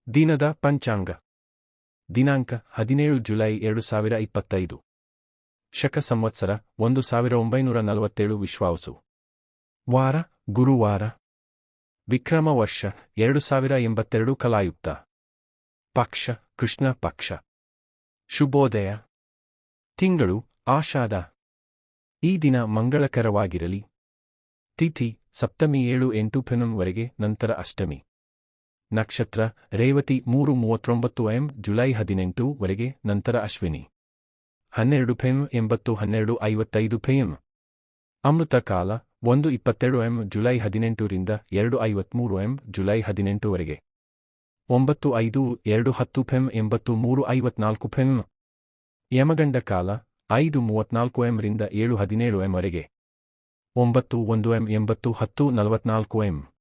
ದಿನದ ಪಂಚಾಂಗ ದಿನಾಂಕ 17 ಜುಲೈ 2025 ಶಕ ಸಂವತ್ಸರ 1947 ವಿಶ್ವಾವಸು ವಾರ ಗುರುವಾರ ವಿಕ್ರಮ ವರ್ಷ 2082 ಕಲಾಯುಕ್ತ ಪಕ್ಷ ಕೃಷ್ಣ ಪಕ್ಷ ಶುಭೋದಯ ತಿಂಗಳು ಆಷಾಢ ಈ ದಿನ ಮಂಗಳಕರವಾಗಿರಲಿ ತಿಥಿ ಸಪ್ತಮಿ 7-8 ವರೆಗೆ ನಂತರ ಅಷ್ಟಮಿ ನಕ್ಷತ್ರ ರೇವತಿ 3:39 am ಜುಲೈ 18 ವರೆಗೆ ನಂತರ ಅಶ್ವಿನಿ 12 pm 12:55 pm ಅಮೃತ ಕಾಲ 1:22 am ಜುಲೈ 18 ರಿಂದ 2:53 am ಜುಲೈ 18 ವರೆಗೆ 9:05 pm 83:54 pm ಯಮಗಂಡ ಕಾಲ 5:34 am ರಿಂದ 7:17 am ವರೆಗೆ 9:01 am 80:44 am